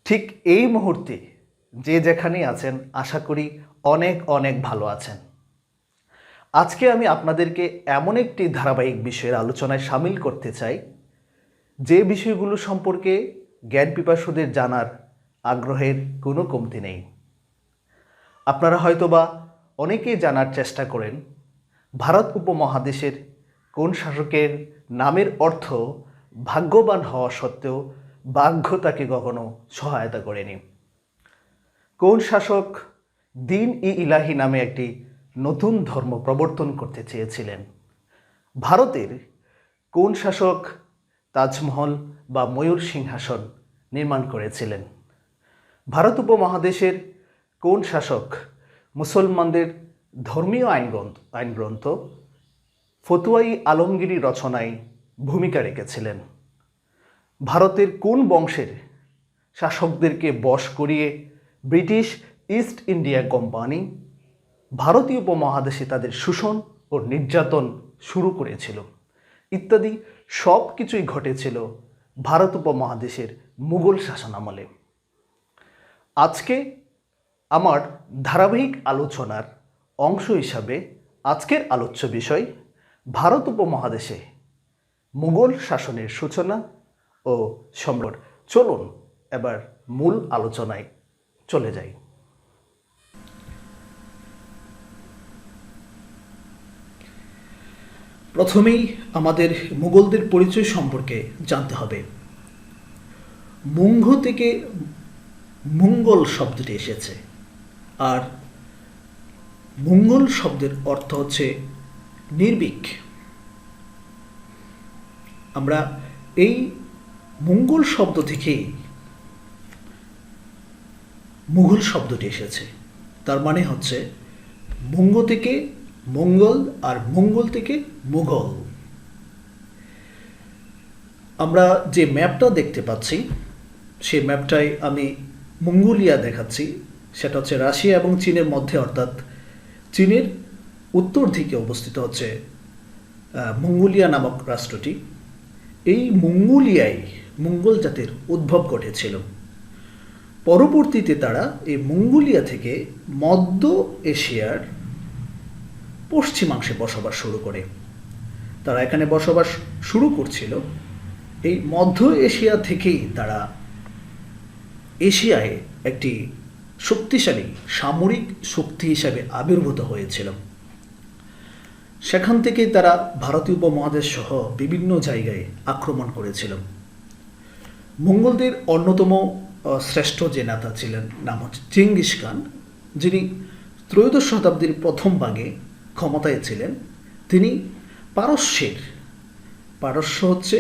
ঠিক এই মুহূর্তে যে যেখানেই আছেন আশা করি অনেক অনেক ভালো আছেন। আজকে আমি আপনাদেরকে এমন একটি ধারাবাহিক বিষয়ের আলোচনায় সামিল করতে চাই যে বিষয়গুলো সম্পর্কে জ্ঞান পিপাসুদের জানার আগ্রহের কোনো কমতি নেই। আপনারা হয়তোবা অনেকেই জানার চেষ্টা করেন ভারত উপমহাদেশের কোন শাসকের নামের অর্থ ভাগ্যবান হওয়া সত্ত্বেও ভাগ্য তাকে কখনো সহায়তা করেনি। কোন শাসক দিন ই ইলাহি নামে একটি নতুন ধর্ম প্রবর্তন করতে চেয়েছিলেন। ভারতের কোন শাসক তাজমহল বা ময়ূর সিংহাসন নির্মাণ করেছিলেন। ভারত উপমহাদেশের কোন শাসক মুসলমানদের ধর্মীয় আইনগ্রন্থ ফতুয়াই আলমগীরি রচনায় ভূমিকা রেখেছিলেন। ভারতের কোন বংশের শাসকদেরকে বশ করিয়ে ব্রিটিশ ইস্ট ইন্ডিয়া কোম্পানি ভারতীয় উপমহাদেশে তাদের শোষণ ও নির্যাতন শুরু করেছিল ইত্যাদি সব কিছুই ঘটেছিল ভারত উপমহাদেশের মুঘল শাসনামলে। আজকে আমার ধারাবাহিক আলোচনার অংশ হিসাবে আজকের আলোচ্য বিষয় ভারত উপমহাদেশে মুঘল শাসনের সূচনা ও সম্রাট। চলুন এবার মূল আলোচনায় চলে যাই। প্রথমেই আমাদের মুঘলদের পরিচয় সম্পর্কে জানতে হবে। মুঙ্গ থেকে মঙ্গল শব্দটি এসেছে, আর মঙ্গল শব্দের অর্থ হচ্ছে নির্ভীক। আমরা এই মঙ্গল শব্দ থেকেই মুঘল শব্দটি এসেছে। তার মানে হচ্ছে মুঙ্গ থেকে মঙ্গল আর মঙ্গল থেকে মুঘল। আমরা যে ম্যাপটা দেখতে পাচ্ছি সেই ম্যাপটায় আমি মঙ্গোলিয়া দেখাচ্ছি। সেটা হচ্ছে রাশিয়া এবং চীনের মধ্যে, অর্থাৎ চীনের উত্তর দিকে অবস্থিত হচ্ছে মঙ্গোলিয়া নামক রাষ্ট্রটি। এই মঙ্গোলিয়ায় মঙ্গল জাতির উদ্ভব ঘটেছিল। পরবর্তীতে তারা এই মঙ্গোলিয়া থেকে মধ্য এশিয়ার পশ্চিমাংশে বসবাস শুরু করে। তারা এখানে বসবাস শুরু করছিল। এই মধ্য এশিয়া থেকেই তারা এশিয়ায় একটি শক্তিশালী সামরিক শক্তি হিসাবে আবির্ভূত হয়েছিল। সেখান থেকেই তারা ভারতীয় উপমহাদেশ সহ বিভিন্ন জায়গায় আক্রমণ করেছিল। মঙ্গলদের অন্যতম শ্রেষ্ঠ যে নেতা ছিলেন নাম হচ্ছে চেঙ্গিস খান, যিনি ত্রয়োদশ শতাব্দীর প্রথম ভাগে ক্ষমতায় ছিলেন। তিনি পারস্য হচ্ছে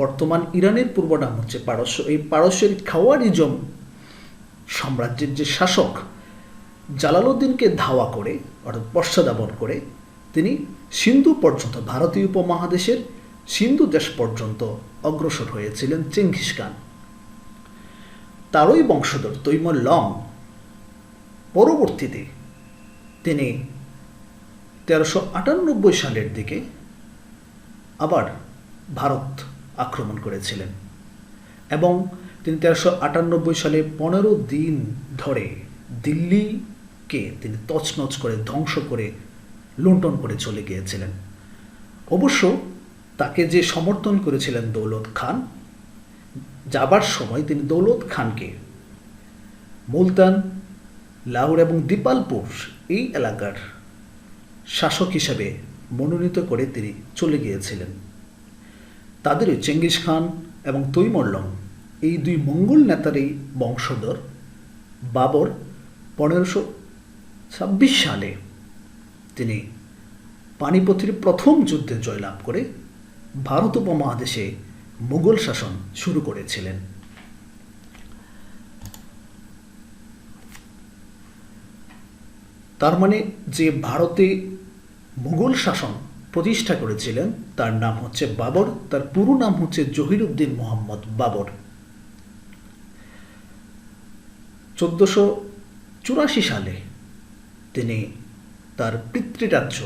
বর্তমান ইরানের পূর্ব নাম হচ্ছে পারস্য। এই পারস্যের খাওয়ারিজম সাম্রাজ্যের যে শাসক জালালউদ্দিনকে ধাওয়া করে অর্থাৎ পশ্চাদাবন করে তিনি সিন্ধু পর্যন্ত, ভারতীয় উপমহাদেশের সিন্ধু দেশ পর্যন্ত অগ্রসর হয়েছিলেন চেঙ্গিস খান। তারই বংশধর তৈমুর লং পরবর্তীতে তিনি 1398 সালের দিকে আবার ভারত আক্রমণ করেছিলেন এবং তিনি 1398 সালে 15 দিন ধরে দিল্লিকে তিনি তছনছ করে ধ্বংস করে লুণ্ঠন করে চলে গিয়েছিলেন। অবশ্য তাকে যে সমর্থন করেছিলেন দৌলত খান, যাবার সময় তিনি দৌলত খানকে মুলতান, লাহোর এবং দিপালপুর এই এলাকার শাসক হিসাবে মনোনীত করে তিনি চলে গিয়েছিলেন। তাদেরই চেঙ্গিস খান এবং তৈমুর লং এই দুই মঙ্গল নেতারই বংশধর বাবর 1526 সালে তিনি পানিপথের প্রথম যুদ্ধে জয়লাভ করে ভারত উপমহাদেশে মুঘল শাসন শুরু করেছিলেন। তার মানে যে ভারতে মুঘল শাসন প্রতিষ্ঠা করেছিলেন তার নাম হচ্ছে বাবর। তার পুরো নাম হচ্ছে জহিরুদ্দিন মোহাম্মদ বাবর। 1484 সালে তিনি তার পিতৃরাজ্য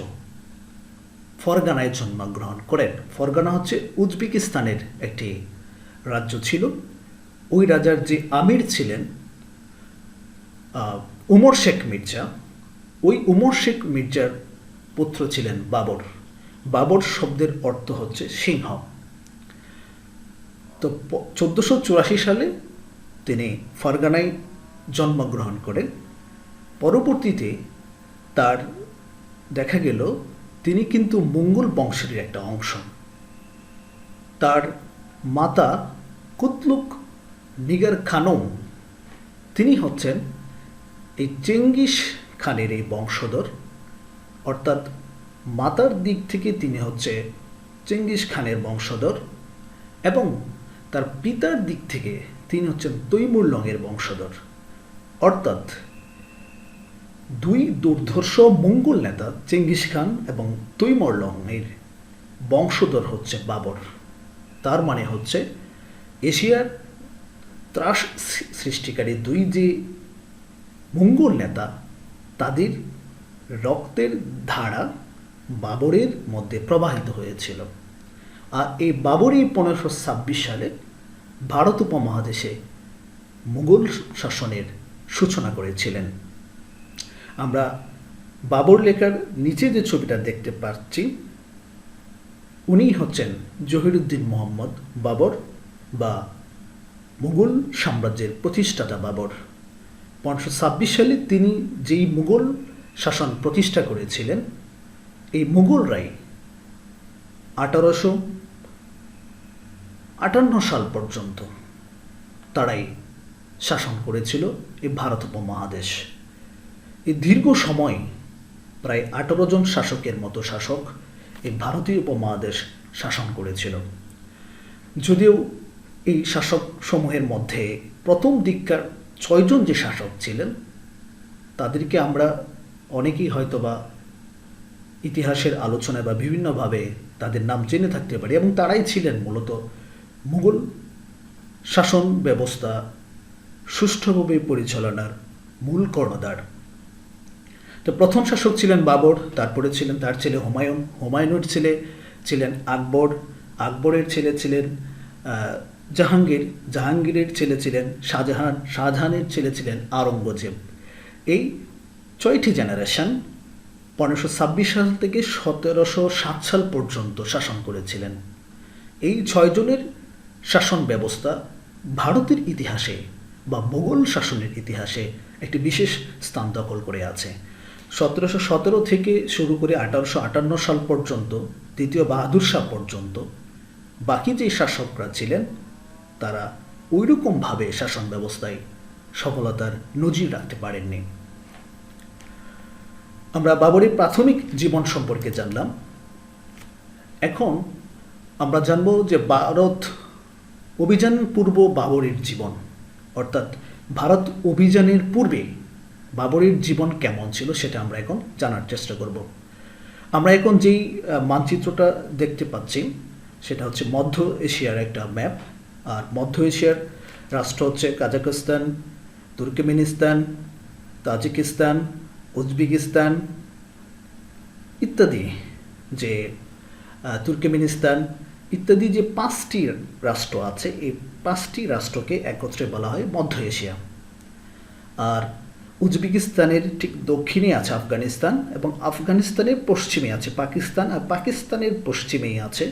ফরগানায় জন্মগ্রহণ করেন। ফরগানা হচ্ছে উজবেকিস্তানের একটি রাজ্য ছিল। ওই রাজার যে আমির ছিলেন উমর শেখ মির্জা, ওই উমর শেখ মির্জার পুত্র ছিলেন বাবর। বাবর শব্দের অর্থ হচ্ছে সিংহ। তো 1484 সালে তিনি ফারগানায় জন্মগ্রহণ করেন। পরবর্তীতে তার দেখা গেল তিনি কিন্তু মঙ্গল বংশের একটা অংশ। তার মাতা কুতলুক নিগার খানম, তিনি হচ্ছেন এই চেঙ্গিস খানের এই বংশধর, অর্থাৎ মাতার দিক থেকে তিনি হচ্ছে চেঙ্গিস খানের বংশধর, এবং তার পিতার দিক থেকে তিনি হচ্ছেন তৈমুরলংয়ের বংশধর। অর্থাৎ দুই দুর্ধর্ষ মঙ্গল নেতা চেঙ্গিস খান এবং তৈমুরলংয়ের বংশধর হচ্ছে বাবর। তার মানে হচ্ছে এশিয়ার ত্রাস সৃষ্টিকারী দুই যে মঙ্গল নেতা, তাদের রক্তের ধারা বাবরের মধ্যে প্রবাহিত হয়েছিল। আর এই বাবরই 1526 সালে ভারত উপমহাদেশে মুঘল শাসনের সূচনা করেছিলেন। আমরা বাবর লেখার নিচে যে ছবিটা দেখতে পাচ্ছি, উনি হচ্ছেন জহিরুদ্দিন মোহাম্মদ বাবর বা মুঘল সাম্রাজ্যের প্রতিষ্ঠাতা বাবর। 1526 সালে তিনি যেই মুঘল শাসন প্রতিষ্ঠা করেছিলেন, এই মুঘলরাই 1858 সাল পর্যন্ত তারাই শাসন করেছিল এই ভারত উপমহাদেশ। এই দীর্ঘ সময় প্রায় 18 জন শাসকের মতো শাসক এই ভারতীয় উপমহাদেশ শাসন করেছিল। যদিও এই শাসক সমূহের মধ্যে প্রথম দিককার 6 জন যে শাসক ছিলেন, তাদেরকে আমরা অনেকেই হয়তোবা ইতিহাসের আলোচনায় বা বিভিন্নভাবে তাদের নাম জেনে থাকতে পারি, এবং তারাই ছিলেন মূলত মুঘল শাসন ব্যবস্থা সুষ্ঠুভাবে পরিচালনার মূল কর্ণধার। তো প্রথম শাসক ছিলেন বাবর, তারপরে ছিলেন তার ছেলে হুমায়ুন, হুমায়ুনের ছেলে ছিলেন আকবর, আকবরের ছেলে ছিলেন জাহাঙ্গীর, জাহাঙ্গীরের ছেলে ছিলেন শাহজাহান, শাহজাহানের ছেলে ছিলেন আওরঙ্গজেব। এই 6টি জেনারেশন 1526 সাল থেকে 1707 সাল পর্যন্ত শাসন করেছিলেন। এই 6 জনের শাসন ব্যবস্থা ভারতের ইতিহাসে বা মুঘল শাসনের ইতিহাসে একটি বিশেষ স্থান দখল করে আছে। 1717 থেকে শুরু করে 1858 সাল পর্যন্ত, দ্বিতীয় বাহাদুর শাহ পর্যন্ত বাকি যে শাসকরা ছিলেন, তারা ওইরকমভাবে শাসন ব্যবস্থায় সফলতার নজির রাখতে পারেননি। আমরা বাবরের প্রাথমিক জীবন সম্পর্কে জানলাম। এখন আমরা জানব যে ভারত অভিযান পূর্ব বাবরের জীবন, অর্থাৎ ভারত অভিযানের পূর্বে বাবরের জীবন কেমন ছিল সেটা আমরা এখন জানার চেষ্টা করব। আমরা এখন যেই মানচিত্রটা দেখতে পাচ্ছি সেটা হচ্ছে মধ্য এশিয়ার একটা ম্যাপ। আর মধ্য এশিয়ার রাষ্ট্র হচ্ছে কাজাখস্তান, তুর্কমেনিস্তান, তাজিকিস্তান, উজবেকিস্তান ইত্যাদি। যে তুর্কমেনিস্তান ইত্যাদি যে 5টি রাষ্ট্র আছে, এই 5টি রাষ্ট্রকে একত্রে বলা হয় মধ্য এশিয়া। আর উজবেকিস্তানের ঠিক দক্ষিণে আছে আফগানিস্তান, এবং আফগানিস্তানের পশ্চিমে আছে পাকিস্তান, আর পাকিস্তানের পশ্চিমেই আছে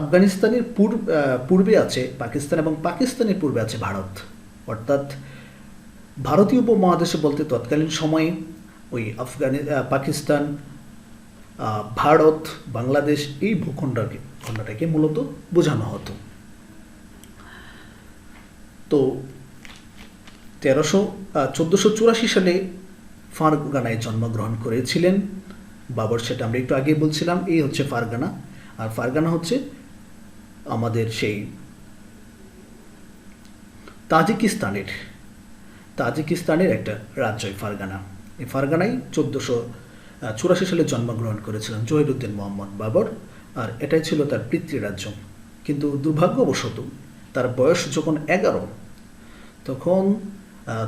আফগানিস্তানের পূর্বে আছে পাকিস্তান, এবং পাকিস্তানের পূর্বে আছে ভারত। অর্থাৎ ভারতীয় উপমহাদেশে বলতে তৎকালীন সময়ে ওই পাকিস্তান, ভারত, বাংলাদেশ এই ভূখণ্ডটাকে মূলত বোঝানো হতো। তো 1484 সালে ফারগানায় জন্মগ্রহণ করেছিলেন বাবর, সেটা আমরা একটু আগে বলছিলাম। এই হচ্ছে ফারগানা, আর ফারগানা হচ্ছে আমাদের সেই তাজিকিস্তানের একটা রাজ্য ফারগানা। এই ফারগানায় 1484 সালে জন্মগ্রহণ করেছিলেন জহিরুদ্দিন মোহাম্মদ বাবর, আর এটাই ছিল তার পিতৃরাজ্য। কিন্তু দুর্ভাগ্যবশত তার বয়স যখন 11, তখন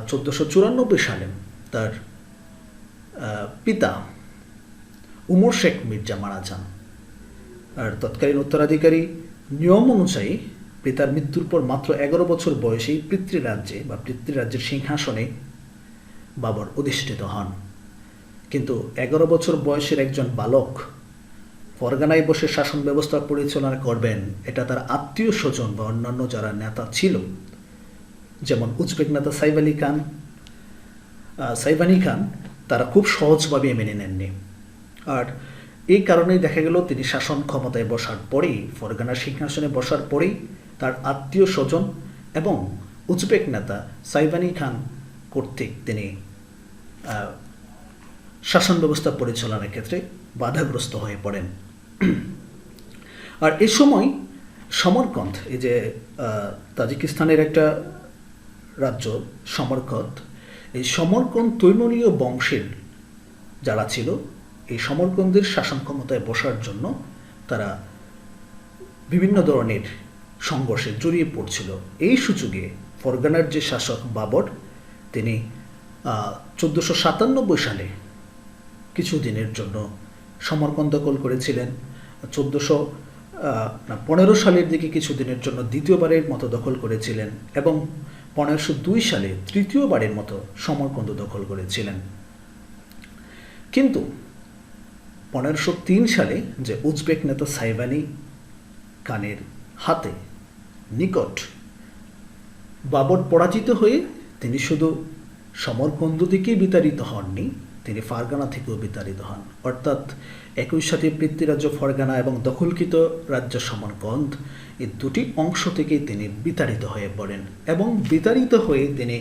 1494 সালে তার পিতা উমর শেখ মির্জা মারা যান। আর তৎকালীন উত্তরাধিকারী নিয়ম অনুযায়ী পিতার মৃত্যুর পর মাত্র 11 বছর বয়সেই পিতৃরাজ্যের সিংহাসনে বাবর অধিষ্ঠিত হন। কিন্তু 11 বছর বয়সের একজন বালক ফরগানায় বসে শাসন ব্যবস্থা পরিচালনা করবেন, এটা তার আত্মীয় স্বজন বা অন্যান্য যারা নেতা ছিল, যেমন উজবেক নেতা সাইভানি খান, তারা খুব সহজভাবে মেনে নেননি। আর এই কারণেই দেখা গেল তিনি শাসন ক্ষমতায় বসার পরেই, ফরগানার সিংহাসনে বসার পরেই তার আত্মীয় স্বজন এবং উজবেক নেতা সাইভানি খান কর্তৃক তিনি শাসন ব্যবস্থা পরিচালনার ক্ষেত্রে বাধাগ্রস্ত হয়ে পড়েন। আর এই সময় সমরকন্দ, এই যে তাজিকিস্তানের একটা রাজ্য সমরকন্দ, এই সমরকন্দ তৈমুরীয় বংশের যারা ছিল, এই সমরকন্দের শাসন ক্ষমতায় বসার জন্য তারা বিভিন্ন ধরনের সংঘর্ষে জড়িয়ে পড়ছিল। এই সুযোগে ফরগানার যে শাসক বাবর, তিনি 1497 সালে কিছুদিনের জন্য সমরকন্দ দখল করেছিলেন। 15 সালের দিকে কিছুদিনের জন্য দ্বিতীয়বারের মতো দখল করেছিলেন এবং 1502 সালে তৃতীয়বারের মতো সমরকন্দ দখল করেছিলেন। কিন্তু 1503 সালে যে উজবেক নেতা সাইভানি খানের হাতে নিকট বাবর পরাজিত হয়ে তিনি শুধু সমরকন্দ থেকেই বিতাড়িত হননি, তিনি ফারগানা থেকেও বিতাড়িত হন। অর্থাৎ একই সাথে পিতৃরাজ্য ফরগানা এবং দখলকৃত রাজ্য সমরকন্দ, এই দুটি অংশ থেকেই তিনি বিতাড়িত হয়ে পড়েন এবং বিতাড়িত হয়ে তিনি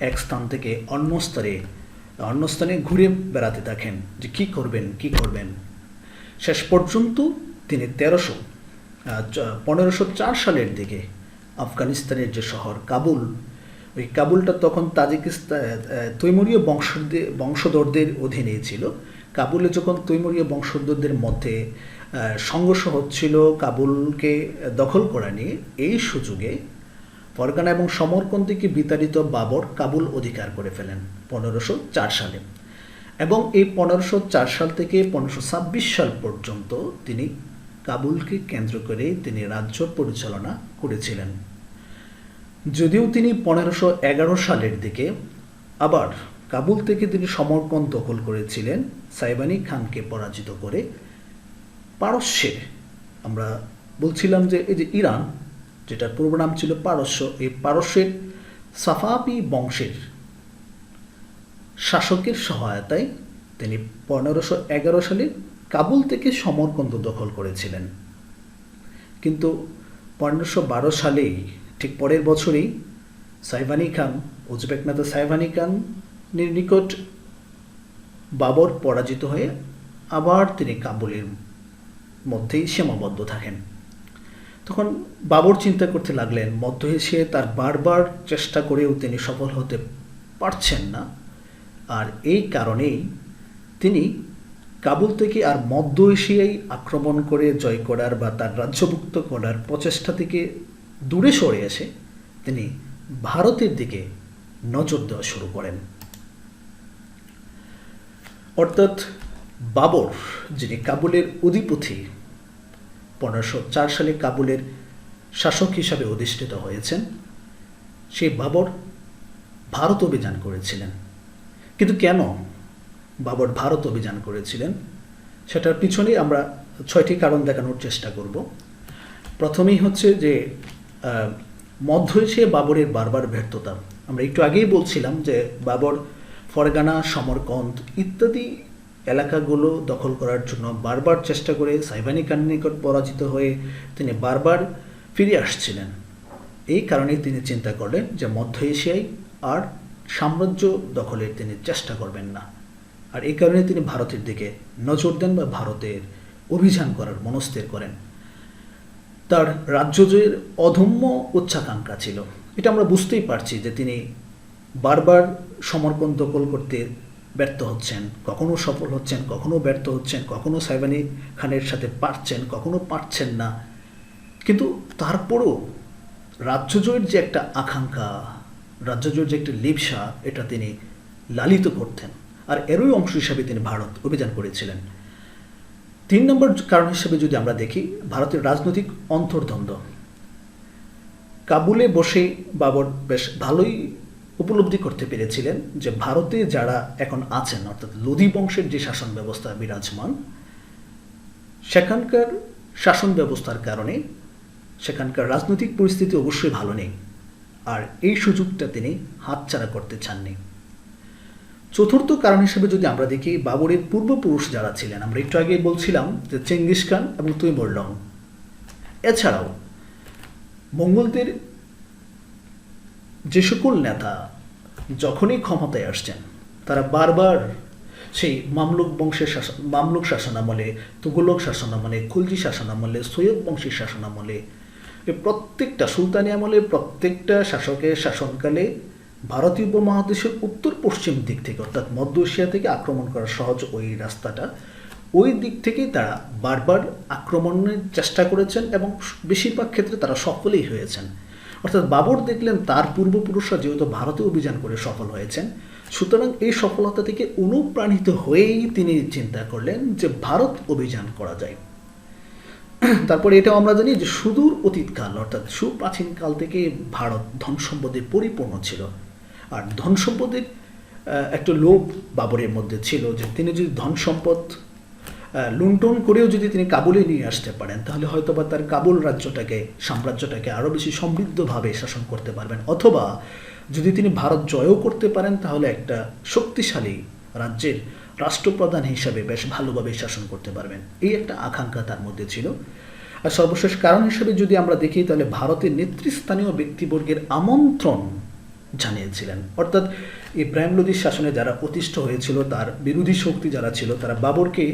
এক স্থান থেকে অন্য স্থানে ঘুরে বেড়াতে থাকেন যে কি করবেন। শেষ পর্যন্ত তিনি 1504 সালের দিকে আফগানিস্তানের যে শহর কাবুল, ওই কাবুলটা তখন তৈমুরীয় বংশধরদের অধীনে ছিল। কাবুলে যখন তৈমুরীয় বংশধরদের মধ্যে সংঘর্ষ হচ্ছিল কাবুলকে দখল করা নিয়ে, এই সুযোগে ফরগানা এবং সমরকন্দ থেকে বিতাড়িত বাবর কাবুল অধিকার করে ফেলেন 1504 সালে এবং এই 1504 সাল থেকে 1526 সাল পর্যন্ত তিনি কাবুলকে কেন্দ্র করে তিনি রাজ্য পরিচালনা করেছিলেন। যদিও তিনি 1511 সালের দিকে আবার কাবুল থেকে তিনি সমরকন্দ দখল করেছিলেন সাইভানি খানকে পরাজিত করে। পারস্যে, আমরা বলছিলাম যে এই যে ইরান, যেটার পূর্ব নাম ছিল পারস্য, এই পারস্যের সাফাবি বংশের শাসকের সহায়তায় তিনি 1511 সালে কাবুল থেকে সমরকন্দ দখল করেছিলেন। কিন্তু 1512 সালেই, ঠিক পরের বছরেই সাইভানি খান, উজবেক নেতা সাইভানি খানের নিকট বাবর পরাজিত হয়ে আবার তিনি কাবুলের মধ্যেই সীমাবদ্ধ থাকেন। তখন বাবর চিন্তা করতে লাগলেন, মধ্য এশিয়ায় তার বারবার চেষ্টা করেও তিনি সফল হতে পারছেন না, আর এই কারণেই তিনি কাবুল থেকে আর মধ্য এশিয়ায় আক্রমণ করে জয় করার বা তার রাজ্যভুক্ত করার প্রচেষ্টা থেকে দূরে সরে এসে তিনি ভারতের দিকে নজর দেওয়া শুরু করেন। অর্থাৎ বাবর, যিনি কাবুলের অধিপতি, 1504 সালে কাবুলের শাসক হিসাবে অধিষ্ঠিত হয়েছেন, সেই বাবর ভারত অভিযান করেছিলেন। কিন্তু কেন বাবর ভারত অভিযান করেছিলেন সেটার পিছনে আমরা 6টি কারণ দেখানোর চেষ্টা করব। প্রথমেই হচ্ছে যে মধ্য এশিয়ায় বাবরের বারবার ব্যর্থতা। আমরা একটু আগেই বলছিলাম যে বাবর ফরগানা, সমরকন্দ ইত্যাদি এলাকাগুলো দখল করার জন্য বারবার চেষ্টা করে সাইভানি খানের নিকট পরাজিত হয়ে তিনি বারবার ফিরে আসছিলেন। এই কারণেই তিনি চিন্তা করলেন যে মধ্য এশিয়ায় আর সাম্রাজ্য দখলের তিনি চেষ্টা করবেন না, আর এই কারণে তিনি ভারতের দিকে নজর দেন বা ভারতের অভিযান করার মনস্থির করেন। তার রাজ্য জয়ের অদম্য উচ্চাকাঙ্ক্ষা ছিল। এটা আমরা বুঝতেই পারছি যে তিনি বারবার সমরকন্দ দখল করতে ব্যর্থ হচ্ছেন, কখনো সফল হচ্ছেন, কখনো ব্যর্থ হচ্ছেন, কখনো সাইভানি খানের সাথে পারছেন, কখনো পারছেন না। কিন্তু তারপরও রাজ্য জয়ের যে একটা আকাঙ্ক্ষা, রাজ্য জয়ের যে একটা লিপ্সা, এটা তিনি লালিত করতেন, আর এরই অংশ হিসাবে তিনি ভারত অভিযান করেছিলেন। 3 নম্বর কারণ হিসেবে যদি আমরা দেখি, ভারতের রাজনৈতিক অন্তর্দ্বন্দ্ব। কাবুলে বসে বাবর বেশ ভালোই উপলব্ধি করতে পেরেছিলেন যে ভারতে যারা এখন আছেন, অর্থাৎ লোধি বংশের যে শাসন ব্যবস্থা বিরাজমান, সেখানকার শাসন ব্যবস্থার কারণে সেখানকার রাজনৈতিক পরিস্থিতি অবশ্যই ভালো নেই, আর এই সুযোগটা তিনি হাতছাড়া করতে চাননি। চতুর্থ কারণ হিসেবে যদি আমরা দেখি, বাবরের পূর্বপুরুষ যারা ছিলেন, আমরা একটু আগে বলছিলাম যে চেঙ্গিস খান এবং তৈমুরলং, এছাড়াও মঙ্গলদের যে সকল নেতা যখনই ক্ষমতায় আসছেন, তারা বারবার সেই মামলুক বংশের শাসন, মামলুক শাসনামলে, তুগলক শাসনামলে, খুলজি শাসনামলে, সৈয়দ বংশের শাসনামলে, প্রত্যেকটা সুলতানি আমলে প্রত্যেকটা শাসকের শাসনকালে ভারতীয় উপমহাদেশের উত্তর পশ্চিম দিক থেকে, অর্থাৎ মধ্য এশিয়া থেকে আক্রমণ করা সহজ ওই রাস্তাটা, ওই দিক থেকেই তারা বারবার আক্রমণের চেষ্টা করেছেন এবং বেশিরভাগ ক্ষেত্রে তারা সফলই হয়েছেন। অর্থাৎ বাবর দেখলেন তার পূর্বপুরুষরা যেহেতু ভারতে অভিযান করে সফল হয়েছেন, সুতরাং এই সফলতা থেকে অনুপ্রাণিত হয়েই তিনি চিন্তা করলেন যে ভারত অভিযান করা যায়। তারপরে এটাও আমরা জানি যে সুদূর অতীতকাল, অর্থাৎ সুপ্রাচীনকাল থেকে ভারত ধন সম্পদে পরিপূর্ণ ছিল, আর ধন সম্পদের একটা লোভ বাবরের মধ্যে ছিল যে তিনি যদি ধন সম্পদ লুণ্ঠন করেও যদি তিনি কাবুলে নিয়ে আসতে পারেন, তাহলে হয়তো বা তার কাবুল রাজ্যটাকে, সাম্রাজ্যটাকে আরও বেশি সমৃদ্ধভাবে শাসন করতে পারবেন, অথবা যদি তিনি ভারত জয়ও করতে পারেন, তাহলে একটা শক্তিশালী রাজ্যের রাষ্ট্রপ্রধান হিসাবে বেশ ভালোভাবে শাসন করতে পারবেন। এই একটা আকাঙ্ক্ষা তার মধ্যে ছিল। আর সর্বশেষ কারণ হিসেবে যদি আমরা দেখি, তাহলে ভারতের নেতৃস্থানীয় ব্যক্তিবর্গের আমন্ত্রণ জানিয়েছিলেন, অর্থাৎ ইব্রাহিম লোদির শাসনে যারা অতিষ্ঠ হয়েছিল, তার বিরোধী শক্তি যারা ছিল, তারা বাবরকে,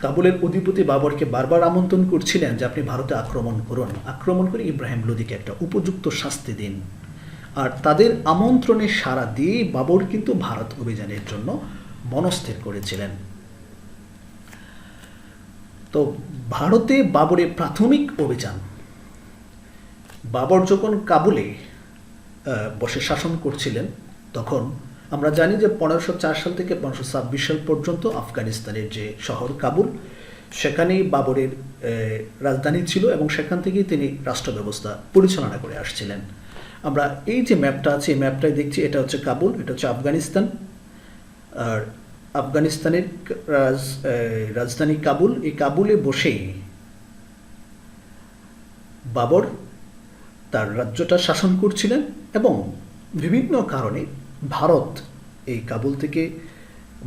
কাবুলের অধিপতি বাবরকে বারবার আমন্ত্রণ করছিলেন যে আপনি ভারতে আক্রমণ করুন, আক্রমণ করে ইব্রাহিম লোদিকে একটা উপযুক্ত শাস্তি দিন। আর তাদের আমন্ত্রণে সাড়া দিয়ে বাবর কিন্তু ভারত অভিযানের জন্য মনস্থির করেছিলেন। তো ভারতে বাবরের প্রাথমিক অভিযান, বাবর যখন কাবুলে বসে শাসন করছিলেন, তখন আমরা জানি যে 1504 সাল থেকে 1526 সাল পর্যন্ত আফগানিস্তানের যে শহর কাবুল, সেখানেই বাবরের রাজধানী ছিল এবং সেখান থেকেই তিনি রাষ্ট্র ব্যবস্থা পরিচালনা করে আসছিলেন। আমরা এই যে ম্যাপটা আছে, এই ম্যাপটাই দেখছি, এটা হচ্ছে কাবুল, এটা হচ্ছে আফগানিস্তান, আর আফগানিস্তানের রাজধানী কাবুল। এই কাবুলে বসেই বাবর তার রাজ্যটা শাসন করছিলেন এবং বিভিন্ন কারণে ভারত এই কাবুল থেকে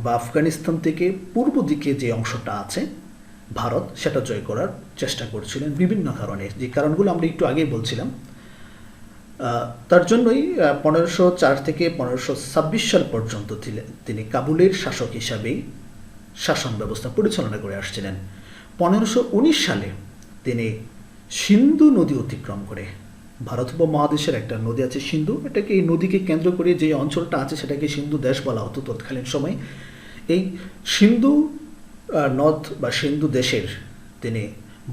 বা আফগানিস্তান থেকে পূর্ব দিকে যে অংশটা আছে ভারত, সেটা জয় করার চেষ্টা করছিলেন বিভিন্ন কারণে, যে কারণগুলো আমরা একটু আগেই বলছিলাম। তার জন্যই 1504 থেকে 1526 সাল পর্যন্ত তিনি কাবুলের শাসক হিসাবেই শাসন ব্যবস্থা পরিচালনা করে আসছিলেন। 1519 সালে তিনি সিন্ধু নদী অতিক্রম করে, ভারত উপমহাদেশের একটা নদী আছে সিন্ধু, এটাকে, এই নদীকে কেন্দ্র করে যে অঞ্চলটা আছে সেটাকে সিন্ধু দেশ বলা হতো তৎকালীন সময়। এই সিন্ধু নদ বা সিন্ধু দেশের তিনি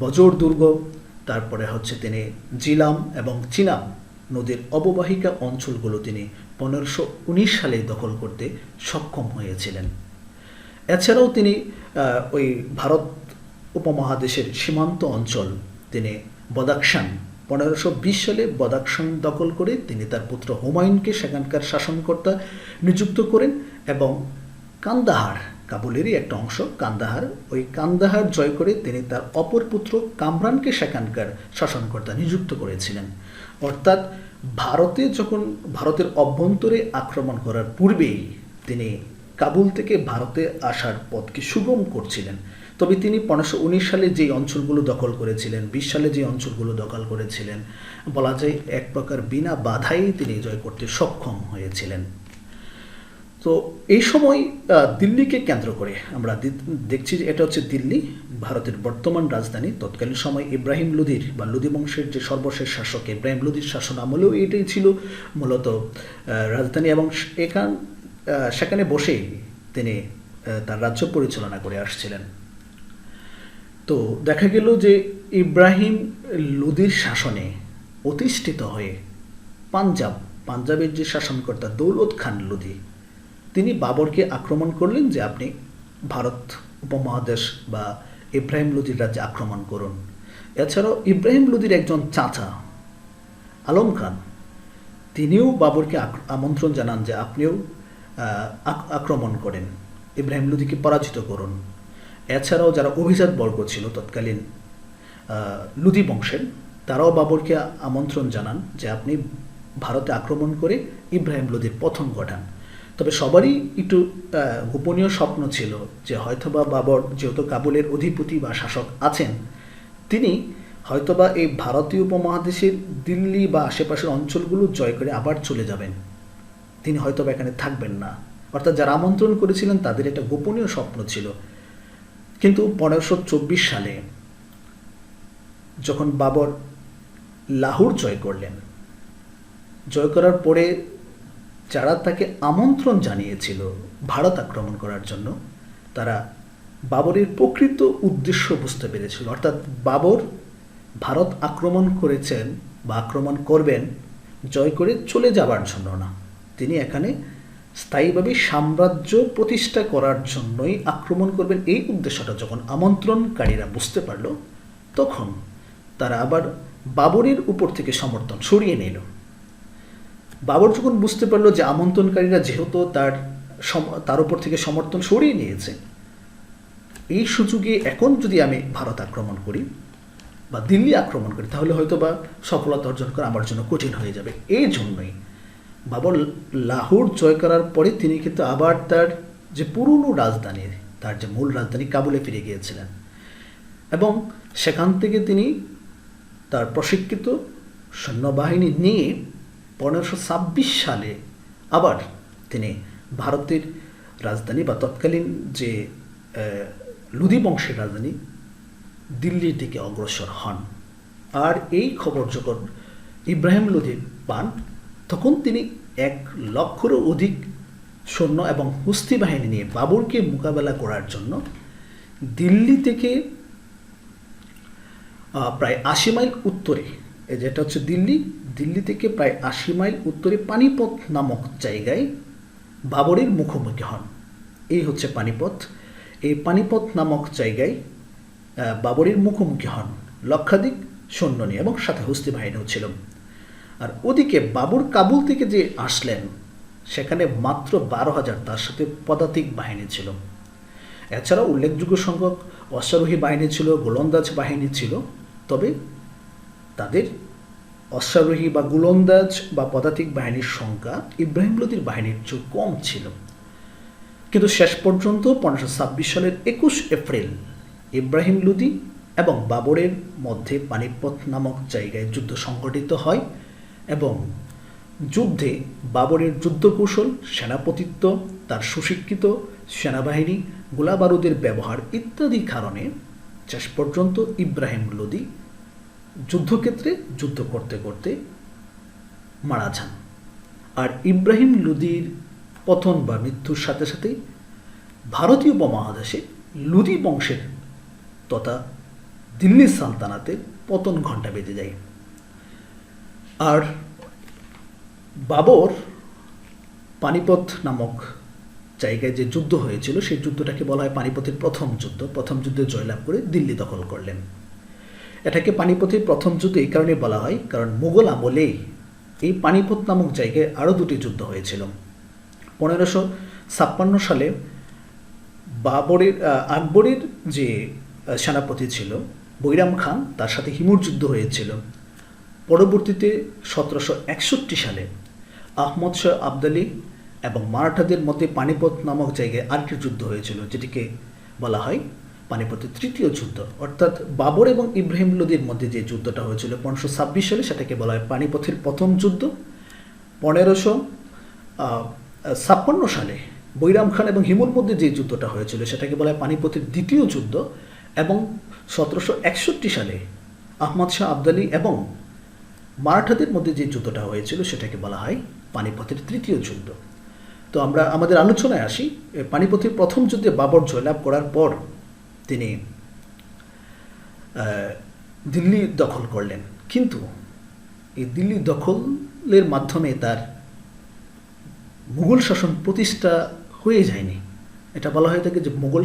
বজর দুর্গ, তারপরে হচ্ছে তিনি জিলাম এবং চিনাব নদীর অববাহিকা অঞ্চলগুলো তিনি 1519 সালে দখল করতে সক্ষম হয়েছিলেন। এছাড়াও তিনি ওই ভারত উপমহাদেশের সীমান্ত অঞ্চল তিনি বদাকশান, 1520 সালে বদাকশান দখল করে তিনি তার পুত্র হুমায়ুনকে সেখানকার শাসনকর্তা নিযুক্ত করেন এবং কান্দাহার, কাবুলেরই একটা অংশ কান্দাহার, ওই কান্দাহার জয় করে তিনি তার অপর পুত্র কামরানকে সেখানকার শাসনকর্তা নিযুক্ত করেছিলেন। অর্থাৎ ভারতে যখন ভারতের অভ্যন্তরে আক্রমণ করার পূর্বেই তিনি কাবুল থেকে ভারতে আসার পথকে সুগম করছিলেন। তবে তিনি 1519 সালে যে অঞ্চলগুলো দখল করেছিলেন, 20 সালে যে অঞ্চলগুলো দখল করেছিলেন, বলা যায় এক প্রকার বিনা বাধাই তিনি জয় করতে সক্ষম হয়েছিলেন। তো এই সময় দিল্লিকে কেন্দ্র করে আমরা দেখছি যে এটা হচ্ছে দিল্লি, ভারতের বর্তমান রাজধানী। তৎকালীন সময় ইব্রাহিম লোদির বা লোদি বংশের যে সর্বশেষ শাসক ইব্রাহিম লোদির শাসন আমলেও এটাই ছিল মূলত রাজধানী, এবং সেখানে বসেই তিনি তার রাজ্য পরিচালনা করে আসছিলেন। তো দেখা গেল যে ইব্রাহিম লোদির শাসনে অধিষ্ঠিত হয়ে পাঞ্জাবের যে শাসনকর্তা দৌলত খান লোদি, তিনি বাবরকে আক্রমণ করলেন যে আপনি ভারত উপমহাদেশ বা ইব্রাহিম লোদির রাজ্যে আক্রমণ করুন। এছাড়াও ইব্রাহিম লোদির একজন চাচা আলম খান তিনিও বাবরকে আমন্ত্রণ জানান যে আপনিও আক্রমণ করেন, ইব্রাহিম লোদিকে পরাজিত করুন। এছাড়াও যারা অভিজাত বর্গ ছিল তৎকালীন লুদি বংশের, তারাও বাবরকে আমন্ত্রণ জানান যে আপনি ভারতে আক্রমণ করে ইব্রাহিম লোদির পতন ঘটান। তবে সবারই একটু গোপনীয় স্বপ্ন ছিল যে হয়তোবা বাবর যেহেতু কাবুলের অধিপতি বা শাসক আছেন, তিনি হয়তোবা এই ভারতীয় উপমহাদেশের দিল্লি বা আশেপাশের অঞ্চলগুলো জয় করে আবার চলে যাবেন, তিনি হয়তোবা এখানে থাকবেন না। অর্থাৎ যারা আমন্ত্রণ করেছিলেন তাদের একটা গোপনীয় স্বপ্ন ছিল। কিন্তু 1524 সালে যখন বাবর লাহোর জয় করলেন, জয় করার পরে যারা তাকে আমন্ত্রণ জানিয়েছিল ভারত আক্রমণ করার জন্য, তারা বাবরের প্রকৃত উদ্দেশ্য বুঝতে পেরেছিল। অর্থাৎ বাবর ভারত আক্রমণ করেছেন বা আক্রমণ করবেন জয় করে চলে যাবার জন্য না, তিনি এখানে স্থায়ীভাবে সাম্রাজ্য প্রতিষ্ঠা করার জন্যই আক্রমণ করবেন। এই উদ্দেশ্যটা যখন আমন্ত্রণকারীরা বুঝতে পারল, তখন তারা আবার বাবরের উপর থেকে সমর্থন সরিয়ে নিল। বাবর যখন বুঝতে পারল যে আমন্ত্রণকারীরা যেহেতু তার উপর থেকে সমর্থন সরিয়ে নিয়েছে, এই সুযোগে এখন যদি আমি ভারত আক্রমণ করি বা দিল্লি আক্রমণ করি, তাহলে হয়তো বা সফলতা অর্জন করা আমার জন্য কঠিন হয়ে যাবে। এই জন্যই বাবর লাহোর জয় করার পরে তিনি কিন্তু আবার তার যে পুরনো রাজধানী, তার যে মূল রাজধানী কাবুলে ফিরে গিয়েছিলেন এবং সেখান থেকে তিনি তার প্রশিক্ষিত সৈন্যবাহিনী নিয়ে 1526 সালে আবার তিনি ভারতের রাজধানী বা তৎকালীন যে লুদি বংশের রাজধানী দিল্লির দিকে অগ্রসর হন। আর এই খবর যখন ইব্রাহিম লোদি পান, তখন তিনি 1 লক্ষেরও অধিক সৈন্য এবং কুস্তি বাহিনী নিয়ে বাবরকে মোকাবেলা করার জন্য দিল্লি থেকে প্রায় 80 মাইল উত্তরে, যেটা হচ্ছে দিল্লি থেকে প্রায় 80 মাইল উত্তরে পানিপথ নামক জায়গায় বাবরের মুখোমুখি হন। এই হচ্ছে পানিপথ। এই পানিপথ নামক জায়গায় বাবরের মুখোমুখি হন লক্ষাধিক সৈন্য নিয়ে এবং সাথে হস্তি বাহিনীও ছিল। আর ওদিকে বাবর কাবুল থেকে যে আসলেন, সেখানে মাত্র 12,000 তার সাথে পদাতিক বাহিনী ছিল। এছাড়াও উল্লেখযোগ্য সংখ্যক অশ্বারোহী বাহিনী ছিল, গোলন্দাজ বাহিনী ছিল। তবে তাদের অশ্বারোহী বা গোলন্দাজ বা পদাতিক বাহিনীর সংখ্যা ইব্রাহিম লোদির বাহিনীর চেয়ে কম ছিল। কিন্তু শেষ পর্যন্ত 1526 সালের 21 এপ্রিল ইব্রাহিম লোদি এবং বাবরের মধ্যে পানিপথ নামক জায়গায় যুদ্ধ সংঘটিত হয় এবং যুদ্ধে বাবরের যুদ্ধকৌশল, সেনাপতিত্ব, তার সুশিক্ষিত সেনাবাহিনী, গোলাবারুদের ব্যবহার ইত্যাদি কারণে শেষ পর্যন্ত ইব্রাহিম লোদি যুদ্ধক্ষেত্রে যুদ্ধ করতে করতে মারা যান। আর ইব্রাহিম লোদির পতন বা মৃত্যুর সাথে সাথেই ভারতীয় উপমহাদেশে লোদি বংশের তথা দিল্লি সালতানাতের পতন ঘণ্টা বেজে যায়। আর বাবর পানিপথ নামক জায়গায় যে যুদ্ধ হয়েছিল, সেই যুদ্ধটাকে বলা হয় পানিপথের প্রথম যুদ্ধ। প্রথম যুদ্ধে জয়লাভ করে দিল্লি দখল করলেন। এটাকে পানিপথের প্রথম যুদ্ধ এই কারণে বলা হয় কারণ মুঘল আমলে এই পানিপথ নামক জায়গায় আরও 2টি যুদ্ধ হয়েছিল। 1556 সালে আকবরের যে সেনাপতি ছিল বৈরাম খান, তার সাথে হিমুর যুদ্ধ হয়েছিল। পরবর্তীতে 1761 সালে আহমদ শাহ আবদালি এবং মারাঠাদের মধ্যে পানিপথ নামক জায়গায় আরেকটি যুদ্ধ হয়েছিল, যেটিকে বলা হয় পানিপথের তৃতীয় যুদ্ধ। অর্থাৎ বাবর এবং ইব্রাহিম লোদির মধ্যে যে যুদ্ধটা হয়েছিল 1526 সালে, সেটাকে বলা হয় পানিপথের প্রথম যুদ্ধ। 1556 সালে বৈরাম খান এবং হিমুর মধ্যে যে যুদ্ধটা হয়েছিল, সেটাকে বলা হয় পানিপথের দ্বিতীয় যুদ্ধ। এবং 1761 সালে আহমদ শাহ আবদালি এবং মারাঠাদের মধ্যে যে যুদ্ধটা হয়েছিল, সেটাকে বলা হয় পানিপথের তৃতীয় যুদ্ধ। তো আমরা আমাদের আলোচনায় আসি। পানিপথের প্রথম যুদ্ধে বাবর জয়লাভ করার পর তিনি দিল্লি দখল করলেন, কিন্তু এই দিল্লি দখলের মাধ্যমে তার মুঘল শাসন প্রতিষ্ঠা হয়ে যায়নি। এটা বলা হয়ে থাকে যে মুঘল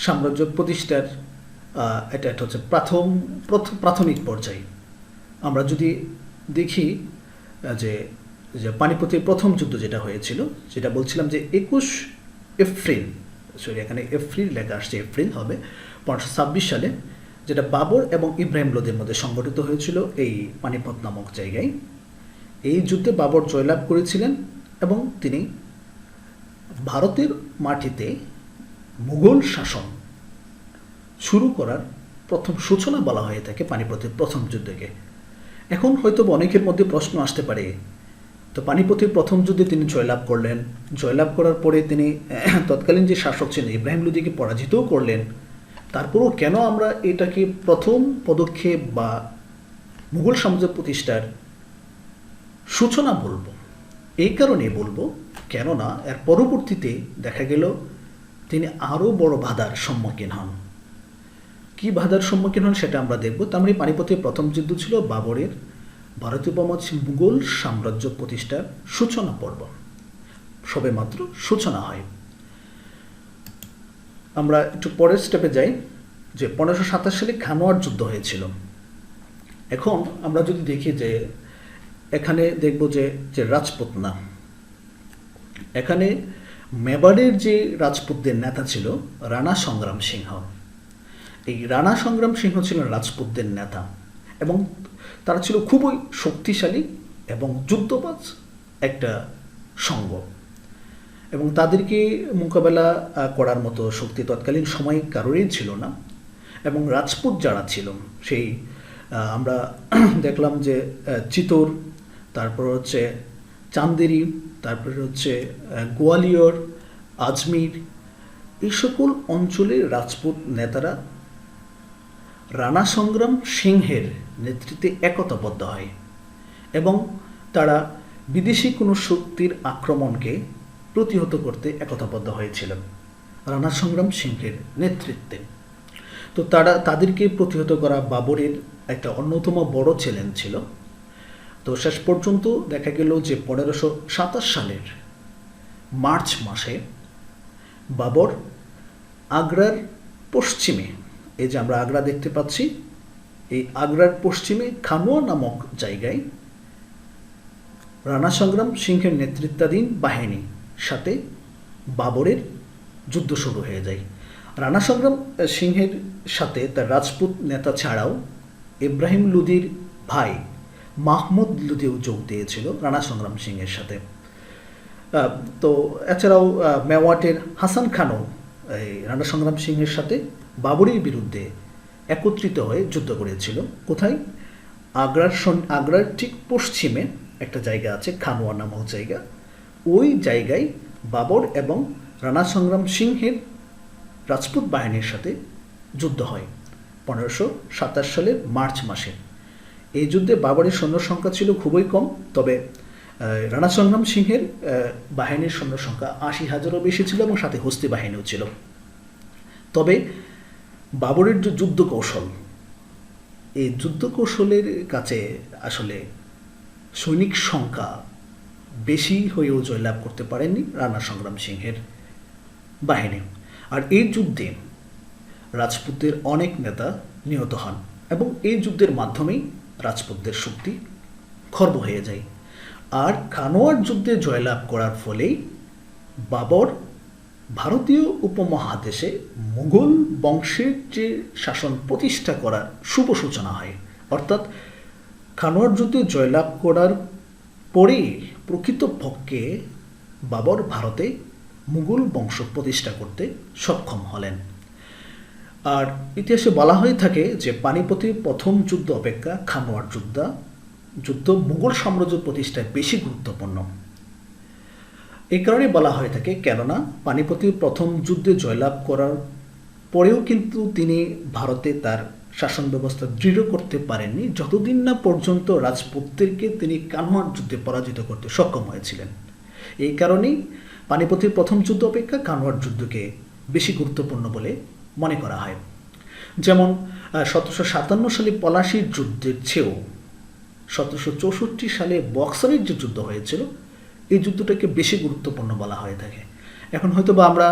সাম্রাজ্য প্রতিষ্ঠার এটা হচ্ছে প্রাথমিক পর্যায়ে। আমরা যদি দেখি যে যে পানিপথের প্রথম যুদ্ধ যেটা হয়েছিল, যেটা বলছিলাম যে 21 এপ্রিল, সরি এখানে এপ্রিল লেখা আসছে, এপ্রিল হবে 1526 সালে, যেটা বাবর এবং ইব্রাহিম লোদির মধ্যে সংগঠিত হয়েছিল এই পানিপথ নামক জায়গায়। এই যুদ্ধে বাবর জয়লাভ করেছিলেন এবং তিনি ভারতের মাটিতে মুঘল শাসন শুরু করার প্রথম সূচনা বলা হয়ে থাকে পানিপথের প্রথম যুদ্ধকে। এখন হয়তো অনেকের মধ্যে প্রশ্ন আসতে পারে, তো পানিপথের প্রথম যুদ্ধে তিনি জয়লাভ করলেন, জয়লাভ করার পরে তিনি তৎকালীন যে শাসক ছিলেন ইব্রাহিম লোদিকে পরাজিতও করলেন, তারপরেও কেন আমরা এটাকে প্রথম পদক্ষেপ বা মুঘল সাম্রাজ্য প্রতিষ্ঠার সূচনা বলবো? এই কারণে বলবো, কেননা এর পরবর্তীতে দেখা গেল তিনি আরও বড় বাধার সম্মুখীন হন। কি বাধার সম্মুখীন হন সেটা আমরা দেখব। তার মানে পানিপথের প্রথম যুদ্ধ ছিল বাবরের ভারতীয় উপমহাদেশে মুঘল সাম্রাজ্য প্রতিষ্ঠার সূচনা পর্ব, সবেমাত্র সূচনা হয়। আমরা একটু পরের স্টেপে যাই, যে 1527 সালে খানোয়ার যুদ্ধ হয়েছিল। এখন আমরা যদি দেখি যে এখানে দেখব যে রাজপুতনা, এখানে মেবাড়ের যে রাজপুতদের নেতা ছিল রাণা সংগ্রাম সিংহ। এই রাণা সংগ্রাম সিংহ ছিলেন রাজপুতদের নেতা এবং তারা ছিল খুবই শক্তিশালী এবং যুদ্ধবাজ একটা সঙ্গ, এবং তাদেরকে মোকাবেলা করার মতো শক্তি তৎকালীন সময়ে কারোরই ছিল না। এবং রাজপুত যারা ছিল সেই আমরা দেখলাম যে চিতোর, তারপর হচ্ছে চান্দেরি, তারপরে হচ্ছে গোয়ালিয়র, আজমির, এই সকল অঞ্চলের রাজপুত নেতারা রাণা সংগ্রাম সিংহের নেতৃত্বে একতাবদ্ধ হয় এবং তারা বিদেশি কোনো শক্তির আক্রমণকে প্রতিহত করতে একতাবদ্ধ হয়েছিলেন রাণা সংগ্রাম সিংহের নেতৃত্বে। তো তাদেরকে প্রতিহত করা বাবরের একটা অন্যতম বড় চ্যালেঞ্জ ছিল। তো শেষ পর্যন্ত দেখা গেল যে 1527 সালের মার্চ মাসে বাবর আগ্রার পশ্চিমে, এই যে আমরা আগ্রা দেখতে পাচ্ছি, এই আগ্রার পশ্চিমে খানোয়া নামক জায়গায় রাণা সংগ্রাম সিংহের নেতৃত্বাধীন বাহিনীর সাথে বাবরের যুদ্ধ শুরু হয়ে যায়। রাণা সংগ্রাম সিংহের সাথে তার রাজপুত নেতা ছাড়াও ইব্রাহিম লোদির ভাই মাহমুদ লোদিও যোগ দিয়েছিল রাণা সংগ্রাম সিংহের সাথে। তো এছাড়াও মেওয়াটের হাসান খানও এই রাণা সংগ্রাম সিংহের সাথে বাবরের বিরুদ্ধে একত্রিত হয়ে যুদ্ধ করেছিল। কোথায়? আগ্রার ঠিক পশ্চিমে একটা জায়গা আছে খানোয়া নামক জায়গা, ওই জায়গায় বাবর এবং রাণা সংগ্রাম সিংহের রাজপুত বাহিনীর সাথে যুদ্ধ হয় 1527 সালের মার্চ মাসে। এই যুদ্ধে বাবরের সৈন্য সংখ্যা ছিল খুবই কম, তবে রাণা সংগ্রাম সিংহের বাহিনীর সৈন্য সংখ্যা 80,000-এরও বেশি ছিল এবং সাথে হস্তি বাহিনীও ছিল। তবে বাবরের যে যুদ্ধ কৌশল, এই যুদ্ধ কৌশলের কাছে আসলে সৈনিক সংখ্যা বেশি হয়েও জয়লাভ করতে পারেননি রাণা সংগ্রাম সিংহের বাহিনী। আর এই যুদ্ধে রাজপুতদের অনেক নেতা নিহত হন এবং এই যুদ্ধের মাধ্যমেই রাজপুতদের শক্তি খর্ব হয়ে যায়। আর খানোয়ার যুদ্ধে জয়লাভ করার ফলেই বাবর ভারতীয় উপমহাদেশে মুঘল বংশের যে শাসন প্রতিষ্ঠা করার শুভ সূচনা হয়। অর্থাৎ খানোয়ার যুদ্ধে জয়লাভ করার পরেই প্রকৃতপক্ষে বাবর ভারতে মুঘল বংশ প্রতিষ্ঠা করতে সক্ষম হলেন। আর ইতিহাসে বলা হয়ে থাকে যে পানিপথের প্রথম যুদ্ধ অপেক্ষা খানোয়ার যুদ্ধ মুঘল সাম্রাজ্য প্রতিষ্ঠায় বেশি গুরুত্বপূর্ণ। এই কারণে বলা হয়ে থাকে, কেননা পানিপথের প্রথম যুদ্ধে জয়লাভ করার পরেও কিন্তু তিনি ভারতে তার শাসন ব্যবস্থা দৃঢ় করতে পারেননি যতদিন না পর্যন্ত রাজপুতদেরকে তিনি কানওয়ার যুদ্ধে পরাজিত করতে সক্ষম হয়েছিলেন। এই কারণেই পানিপথের প্রথম যুদ্ধ অপেক্ষা কানওয়ার যুদ্ধকে বেশি গুরুত্বপূর্ণ বলে মনে করা হয়। যেমন 1757 সালে পলাশির যুদ্ধের চেয়েও 1764 সালে বক্সারের যে যুদ্ধ হয়েছিল, এই যুদ্ধটাকে বেশি গুরুত্বপূর্ণ বলা হয়ে থাকে। এখন হয়তো বা আমরা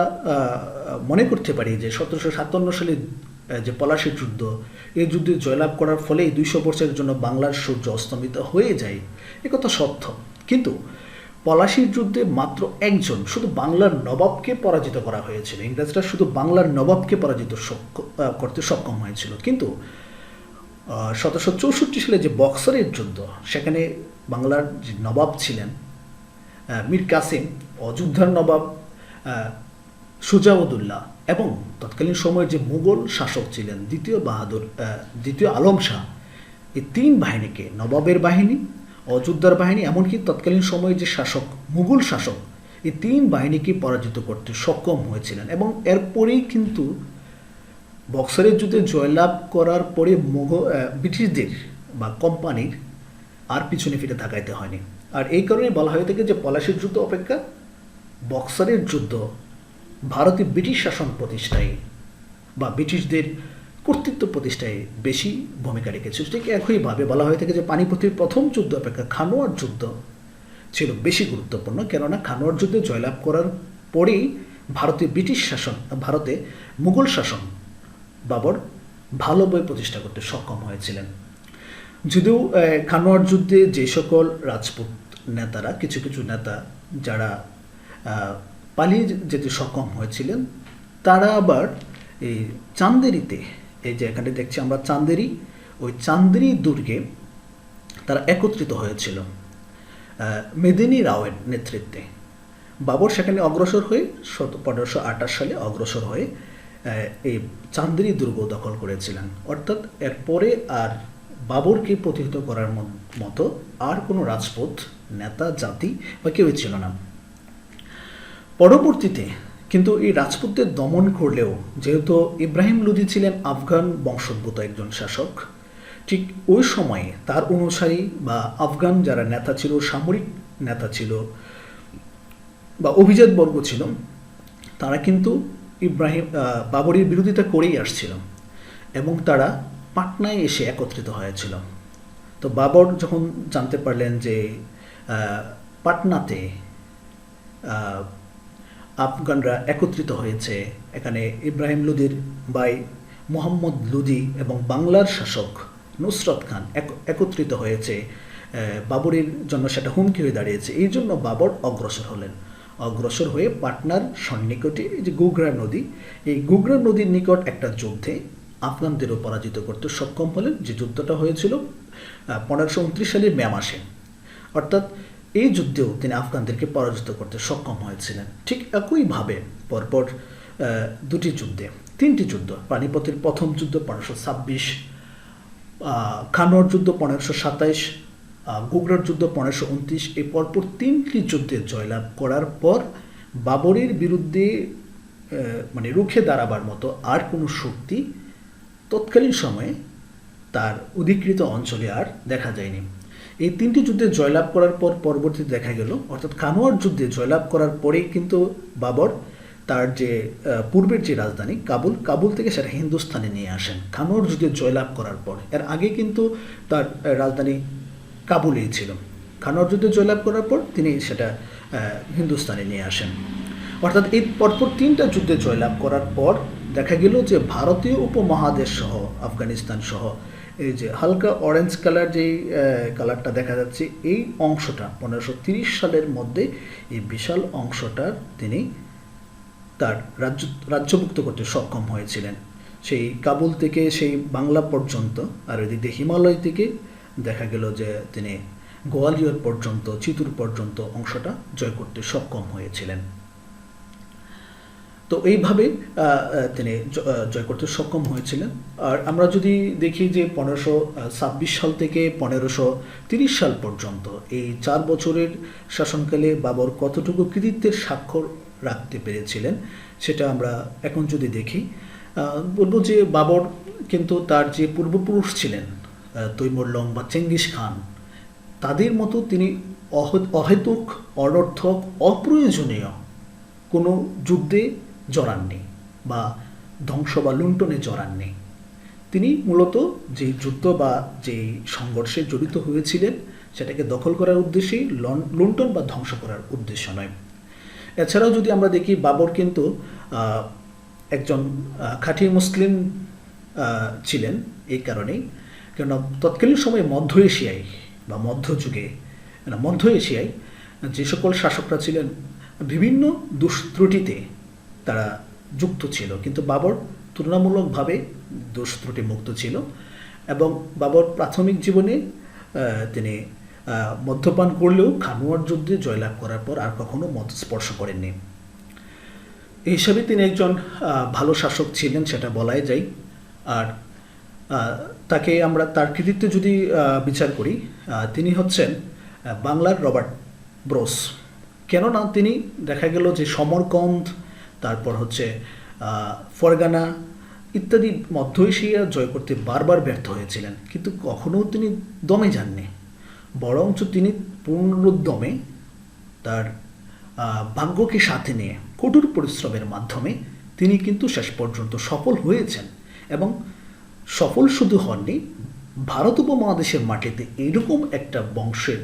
মনে করতে পারি যে 1757 সালে যে পলাশীর যুদ্ধ, এই যুদ্ধে জয়লাভ করার ফলেই 200 বছরের জন্য বাংলার সূর্য অস্তমিত হয়ে যায়, একথা সত্য। কিন্তু পলাশীর যুদ্ধে মাত্র একজন, শুধু বাংলার নবাবকে পরাজিত করা হয়েছিল। ইংরেজরা শুধু বাংলার নবাবকে পরাজিত করতে সক্ষম হয়েছিল। কিন্তু 1764 সালে যে বক্সারের যুদ্ধ, সেখানে বাংলার যে নবাব ছিলেন মীর কাসিম, অযোধ্যার নবাব সুজাউদ্দৌলা এবং তৎকালীন সময়ের যে মুঘল শাসক ছিলেন দ্বিতীয় আলম শাহ, এই 3 বাহিনীকে, নবাবের বাহিনী, অযোধ্যার বাহিনী, এমনকি তৎকালীন সময়ে যে শাসক মুঘল শাসক, এই 3 বাহিনীকে পরাজিত করতে সক্ষম হয়েছিলেন। এবং এরপরেই কিন্তু বক্সারের যুদ্ধে জয়লাভ করার পরে ব্রিটিশদের বা কোম্পানির আর পিছনে ফিরে তাকাইতে হয়নি। আর এই কারণেই বলা হয়ে থাকে যে পলাশীর যুদ্ধ অপেক্ষা বক্সারের যুদ্ধ ভারতে ব্রিটিশ শাসন প্রতিষ্ঠায় বা ব্রিটিশদের কর্তৃত্ব প্রতিষ্ঠায় বেশি ভূমিকা রেখেছে। ঠিক একইভাবে বলা হয়ে থাকে যে পানিপথের প্রথম যুদ্ধ অপেক্ষা খানোয়ার যুদ্ধ ছিল বেশি গুরুত্বপূর্ণ, কেননা খানোয়ার যুদ্ধে জয়লাভ করার পরেই ভারতে মুঘল শাসন বাবর ভালোভাবে প্রতিষ্ঠা করতে সক্ষম হয়েছিলেন। যদিও খানোয়ার যুদ্ধে যে সকল রাজপুত নেতারা, কিছু কিছু নেতা যারা পালিয়ে যেতে সক্ষম হয়েছিলেন, তারা আবার এই চান্দেরিতে, এই যে এখানে দেখছি আমরা চান্দেরি, ওই চান্দেরি দুর্গে তারা একত্রিত হয়েছিল মেদিনী রাওয়ের নেতৃত্বে। বাবর সেখানে অগ্রসর হয়ে 1528 সালে অগ্রসর হয়ে এই চান্দেরি দুর্গ দখল করেছিলেন। অর্থাৎ এরপরে আর বাবরকে প্রতিহত করার মতো আর কোনো রাজপুত নেতা, জাতি বা কেউই ছিল না। পরবর্তীতে কিন্তু এই রাজপুতদের দমন করলেও, যেহেতু ইব্রাহিম লোদি ছিলেন আফগান বংশোদ্ভূত একজন শাসক, ঠিক ওই সময়ে তার অনুসারী বা আফগান যারা নেতা ছিল, সামরিক নেতা ছিল বা অভিজাত বর্গ ছিল, তারা কিন্তু বাবরের বিরোধিতা করেই আসছিল এবং তারা পাটনায় এসে একত্রিত হয়েছিল। তো বাবর যখন জানতে পারলেন যে পাটনাতে আফগানরা একত্রিত হয়েছে, এখানে ইব্রাহিম লোদির ভাই মোহাম্মদ লোদি এবং বাংলার শাসক নুসরত খান একত্রিত হয়েছে, বাবরের জন্য সেটা হুমকি হয়ে দাঁড়িয়েছে। এই জন্য বাবর অগ্রসর হলেন। অগ্রসর হয়ে পাটনার সন্নিকটে যে গুগরা নদী, এই গুগরা নদীর নিকট একটা যুদ্ধে আফগানদেরও পরাজিত করতে সক্ষম হলেন, যে যুদ্ধটা হয়েছিল 1529 সালের মে মাসে। অর্থাৎ এই যুদ্ধেও তিনি আফগানদেরকে পরাজিত করতে সক্ষম হয়েছিলেন। ঠিক একইভাবে পরপর 3টি যুদ্ধ, পানিপথের প্রথম যুদ্ধ 1526, খানোয়ার যুদ্ধ 1527, গুগরার যুদ্ধ 1529, এই পরপর 3টি যুদ্ধে জয়লাভ করার পর বাবরের বিরুদ্ধে রুখে দাঁড়াবার মতো আর কোনো শক্তি তৎকালীন সময়ে তার অধিকৃত অঞ্চলে আর দেখা যায়নি। এই 3টি যুদ্ধে জয়লাভ করার পর পরবর্তীতে দেখা গেল, অর্থাৎ খানোয়ার যুদ্ধে জয়লাভ করার পরেই কিন্তু বাবর তার যে পূর্বের যে রাজধানী কাবুল থেকে সেটা হিন্দুস্তানে নিয়ে আসেন খানোয়ার যুদ্ধে জয়লাভ করার পর। এর আগে কিন্তু তার রাজধানী কাবুলেই ছিল। খানোয়ার যুদ্ধে জয়লাভ করার পর তিনি সেটা হিন্দুস্তানে নিয়ে আসেন। অর্থাৎ এই পরপর 3টা যুদ্ধে জয়লাভ করার পর দেখা গেল যে ভারতীয় উপমহাদেশ সহ আফগানিস্তান সহ এই যে হালকা অরেঞ্জ কালার যেই কালারটা দেখা যাচ্ছে, এই অংশটা 1530 সালের মধ্যে এই বিশাল অংশটার তিনি তার রাজ্যভুক্ত করতে সক্ষম হয়েছিলেন। সেই কাবুল থেকে সেই বাংলা পর্যন্ত, আর ওইদিক দিয়ে হিমালয় থেকে দেখা গেল যে তিনি গোয়ালিয়র পর্যন্ত, চিতুর পর্যন্ত অংশটা জয় করতে সক্ষম হয়েছিলেন। তো এইভাবে তিনি জয় করতে সক্ষম হয়েছিলেন। আর আমরা যদি দেখি যে 1526 সাল থেকে 1530 সাল পর্যন্ত এই 4 বছরের শাসনকালে বাবর কতটুকু কৃতিত্বের স্বাক্ষর রাখতে পেরেছিলেন, সেটা আমরা এখন যদি দেখি, বলবো যে বাবর কিন্তু তার যে পূর্বপুরুষ ছিলেন তৈমুর লং বা চেঙ্গিস খান, তাদের মতো তিনি অহেতুক, অনর্থক, অপ্রয়োজনীয় কোনো যুদ্ধে জড়াননি বা ধ্বংস বা লুণ্ঠনে জড়াননি। তিনি মূলত যেই যুদ্ধ বা যেই সংঘর্ষে জড়িত হয়েছিলেন সেটাকে দখল করার উদ্দেশ্যেই, লুণ্ঠন বা ধ্বংস করার উদ্দেশ্য নয়। এছাড়াও যদি আমরা দেখি, বাবর কিন্তু একজন খাঁটি মুসলিম ছিলেন এই কারণেই, কেননা তৎকালীন সময়ে মধ্য এশিয়ায় বা মধ্যযুগে মধ্য এশিয়ায় যে সকল শাসকরা ছিলেন বিভিন্ন দুষ্ত্রুটিতে তারা যুক্ত ছিল, কিন্তু বাবর তুলনামূলকভাবে দুষ্ত্রুটি মুক্ত ছিল। এবং বাবর প্রাথমিক জীবনে তিনি মদ্যপান করলেও খানুয়ার যুদ্ধে জয়লাভ করার পর আর কখনো মদ স্পর্শ করেননি। এই হিসাবে তিনি একজন ভালো শাসক ছিলেন, সেটা বলাই যায়। আর তাকে আমরা তার কৃতিত্ব যদি বিচার করি, তিনি হচ্ছেন বাংলার রবার্ট ব্রোস। কেননা তিনি দেখা গেল যে সমরকন্দ, তারপর হচ্ছে ফরগানা ইত্যাদি মধ্য এশিয়া জয় করতে বারবার ব্যর্থ হয়েছিলেন, কিন্তু কখনও তিনি দমে যাননি, বরঞ্চ তিনি পূর্ণোদ্যমে তার ভাগ্যকে সাথে নিয়ে কঠোর পরিশ্রমের মাধ্যমে তিনি কিন্তু শেষ পর্যন্ত সফল হয়েছেন। এবং সফল শুধু হননি, ভারত উপমহাদেশের মাটিতে এরকম একটা বংশের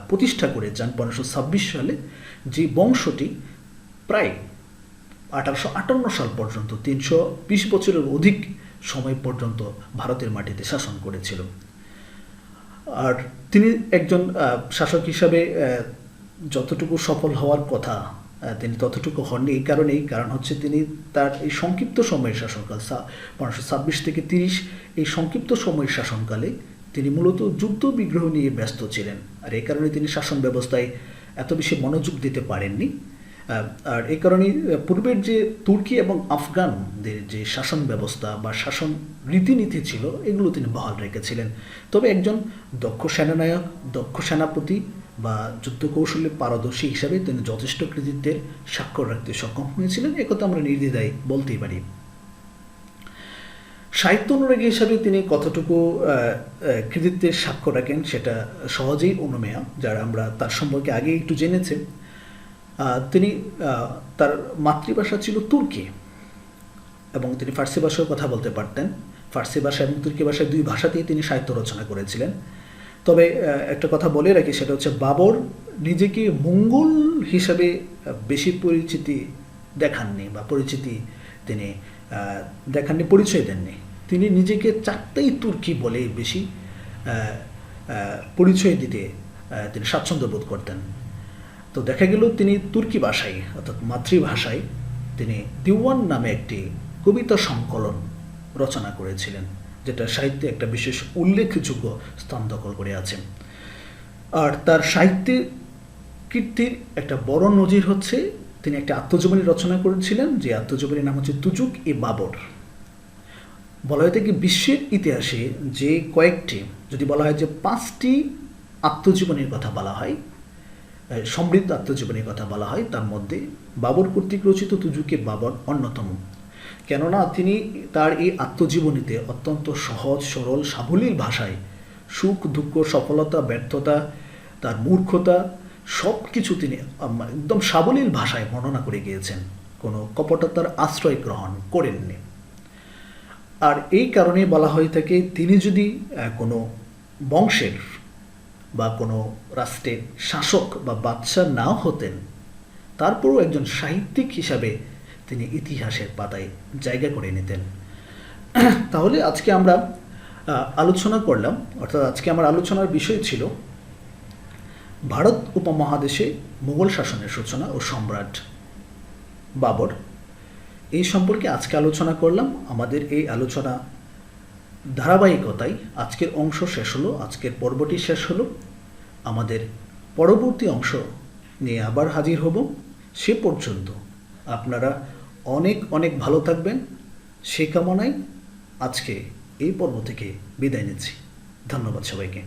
প্রতিষ্ঠা করে যান 1526 সালে, যে বংশটি প্রায় 1858 সাল পর্যন্ত 320 বছরের অধিক সময় পর্যন্ত ভারতের মাটিতে শাসন করেছিল। আর তিনি একজন শাসক হিসাবে যতটুকু সফল হওয়ার কথা তিনি ততটুকু হননি। এই কারণেই, কারণ হচ্ছে তিনি তার এই সংক্ষিপ্ত সময়ের শাসনকাল 1526 থেকে 30 এই সংক্ষিপ্ত সময়ের শাসনকালে তিনি মূলত যুদ্ধ বিগ্রহ নিয়ে ব্যস্ত ছিলেন। আর এই কারণে তিনি শাসন ব্যবস্থায় এত বেশি মনোযোগ দিতে পারেননি। আর এই কারণেই পূর্বের যে তুর্কি এবং আফগানদের যে শাসন ব্যবস্থা বা শাসন রীতিনীতি ছিল, এগুলো তিনি বহাল রেখেছিলেন। তবে একজন দক্ষ সেনানায়ক, দক্ষ সেনাপতি বা যুদ্ধ কৌশলে পারদর্শী হিসাবে তিনি যথেষ্ট কৃতিত্বের স্বাক্ষর রাখতে সক্ষম হয়েছিলেন, একথা আমরা নির্দ্বিধায় বলতেই পারি। সাহিত্য অনুরাগী হিসাবে তিনি কতটুকু কৃতিত্বের স্বাক্ষর রাখেন সেটা সহজেই অনুমেয়, যারা আমরা তার সম্পর্কে আগে একটু জেনেছি। তিনি তার মাতৃভাষা ছিল তুর্কি এবং তিনি ফার্সি ভাষাও কথা বলতে পারতেন। ফার্সি ভাষা এবং তুর্কি ভাষায় দুই ভাষাতেই তিনি সাহিত্য রচনা করেছিলেন। তবে একটা কথা বলে রাখি, সেটা হচ্ছে বাবর নিজেকে মঙ্গল হিসাবে বেশি পরিচিতি দেখাননি বা পরিচিতি তিনি দেখাননি, পরিচয় দেননি। তিনি নিজেকে চারটাই তুর্কি বলে বেশি পরিচয় দিতে তিনি স্বাচ্ছন্দ্য বোধ করতেন। তো দেখা গেল তিনি তুর্কি ভাষায় অর্থাৎ মাতৃভাষায় তিনি দিওয়ান নামে একটি কবিতা সংকলন রচনা করেছিলেন, যেটা সাহিত্যে একটা বিশেষ উল্লেখযোগ্য স্থান দখল করে আছে। আর তার সাহিত্যের কীর্তির একটা বড় নজির হচ্ছে তিনি একটা আত্মজীবনী রচনা করেছিলেন, যে আত্মজীবনীর নাম হচ্ছে তুজুক-ই-বাবর। বলা হয় থাকে বিশ্বের ইতিহাসে যে কয়েকটি, যদি বলা হয় যে 5টি আত্মজীবনীর কথা বলা হয়, সমৃদ্ধ আত্মজীবনীর কথা বলা হয়, তার মধ্যে বাবর কর্তৃক রচিত তুজুক-ই-বাবর অন্যতম। কেননা তিনি তার এই আত্মজীবনীতে অত্যন্ত সহজ সরল সাবলীল ভাষায় সুখ দুঃখ, সফলতা ব্যর্থতা, তার মূর্খতা সব কিছু তিনি একদম সাবলীল ভাষায় বর্ণনা করে গিয়েছেন, কোনো কপটতার আশ্রয় গ্রহণ করেননি। আর এই কারণে বলা হয়ে থাকে তিনি যদি কোনো বংশের বা কোনো রাষ্ট্রের শাসক বা বাদশাহ নাও হতেন, তারপরও একজন সাহিত্যিক হিসাবে তিনি ইতিহাসের পাতায় জায়গা করে নিতেন। তাহলে আজকে আমরা আলোচনা করলাম, অর্থাৎ আজকে আমার আলোচনার বিষয় ছিল ভারত উপমহাদেশে মুঘল শাসনের সূচনা ও সম্রাট বাবর। এই সম্পর্কে আজকে আলোচনা করলাম। আমাদের এই আলোচনা ধারাবাহিকতায় আজকের অংশ শেষ হলো, আজকের পর্বটি শেষ হলো। আমাদের পরবর্তী অংশ নিয়ে আবার হাজির হব। সে পর্যন্ত আপনারা অনেক অনেক ভালো থাকবেন, সে কামনায় আজকে এই পর্ব থেকে বিদায় নিচ্ছি। ধন্যবাদ সবাইকে।